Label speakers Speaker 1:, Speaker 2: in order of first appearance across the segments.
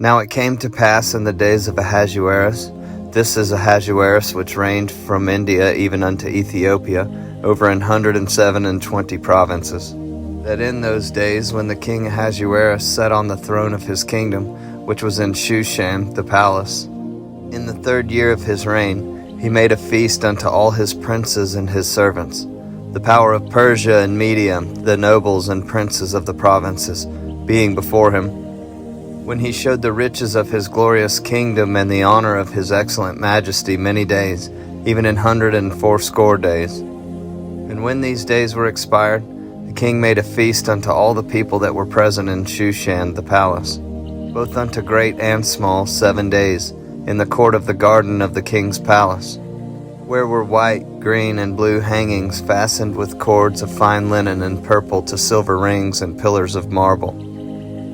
Speaker 1: Now it came to pass in the days of Ahasuerus, this is Ahasuerus which reigned from India even unto Ethiopia, over 127 provinces, that in those days when the king Ahasuerus sat on the throne of his kingdom, which was in Shushan the palace, in the 3rd year of his reign, he made a feast unto all his princes and his servants, the power of Persia and Media, the nobles and princes of the provinces, being before him, when he showed the riches of his glorious kingdom and the honor of his excellent majesty many days, even 180 days. And when these days were expired, the king made a feast unto all the people that were present in Shushan the palace, both unto great and small, 7 days, in the court of the garden of the king's palace, where were white, green, and blue hangings fastened with cords of fine linen and purple to silver rings and pillars of marble.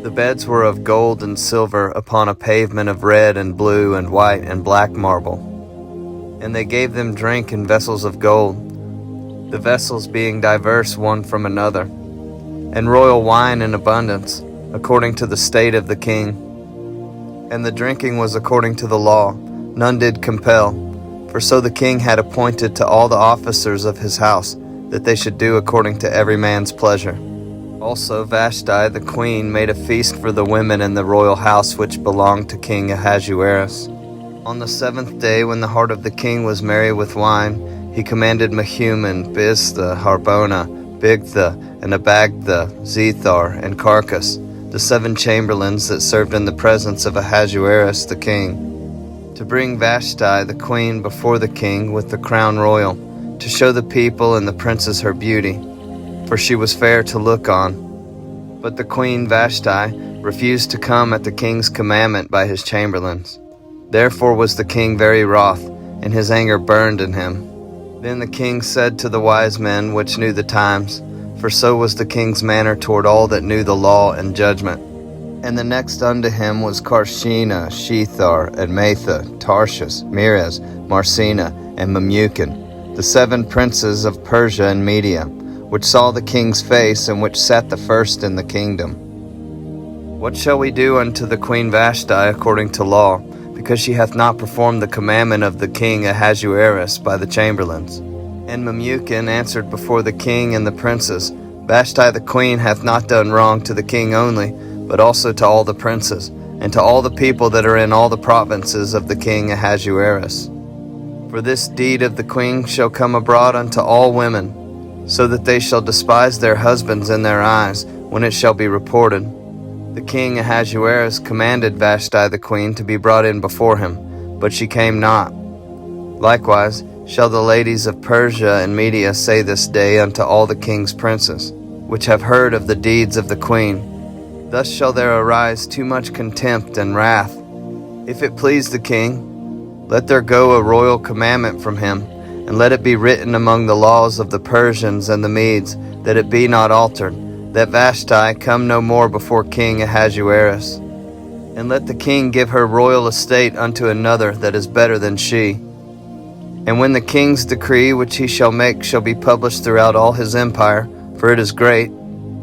Speaker 1: The beds were of gold and silver upon a pavement of red and blue and white and black marble. And they gave them drink in vessels of gold, the vessels being diverse one from another, and royal wine in abundance, according to the state of the king. And the drinking was according to the law, none did compel, for so the king had appointed to all the officers of his house, that they should do according to every man's pleasure. Also Vashti the queen made a feast for the women in the royal house which belonged to King Ahasuerus. On the 7th day, when the heart of the king was merry with wine, he commanded Mehuman, Biztha, Harbona, Bigtha, and Abagtha, Zethar, and Carcas, the 7 chamberlains that served in the presence of Ahasuerus the king, to bring Vashti the queen before the king with the crown royal, to show the people and the princes her beauty, for she was fair to look on. But the queen Vashti refused to come at the king's commandment by his chamberlains. Therefore was the king very wroth, and his anger burned in him. Then the king said to the wise men which knew the times, for so was the king's manner toward all that knew the law and judgment. And the next unto him was Carshena, Shethar, Admatha, Tarshish, Meres, Marsena, and Memucan, the 7 princes of Persia and Media, which saw the king's face, and which sat the first in the kingdom. What shall we do unto the queen Vashti according to law, because she hath not performed the commandment of the king Ahasuerus by the chamberlains? And Memucan answered before the king and the princes, Vashti the queen hath not done wrong to the king only, but also to all the princes, and to all the people that are in all the provinces of the king Ahasuerus. For this deed of the queen shall come abroad unto all women, so that they shall despise their husbands in their eyes, when it shall be reported. The king Ahasuerus commanded Vashti the queen to be brought in before him, but she came not. Likewise shall the ladies of Persia and Media say this day unto all the king's princes, which have heard of the deeds of the queen, thus shall there arise too much contempt and wrath. If it please the king, let there go a royal commandment from him, and let it be written among the laws of the Persians and the Medes, that it be not altered, that Vashti come no more before King Ahasuerus. And let the king give her royal estate unto another that is better than she. And when the king's decree which he shall make shall be published throughout all his empire, for it is great,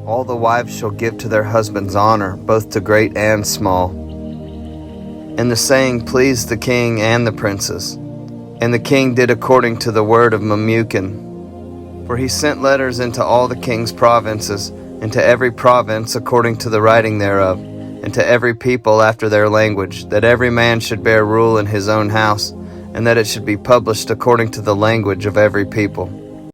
Speaker 1: all the wives shall give to their husbands honor, both to great and small. And the saying pleased the king and the princes. And the king did according to the word of Memucan. For he sent letters into all the king's provinces, and to every province according to the writing thereof, and to every people after their language, that every man should bear rule in his own house, and that it should be published according to the language of every people.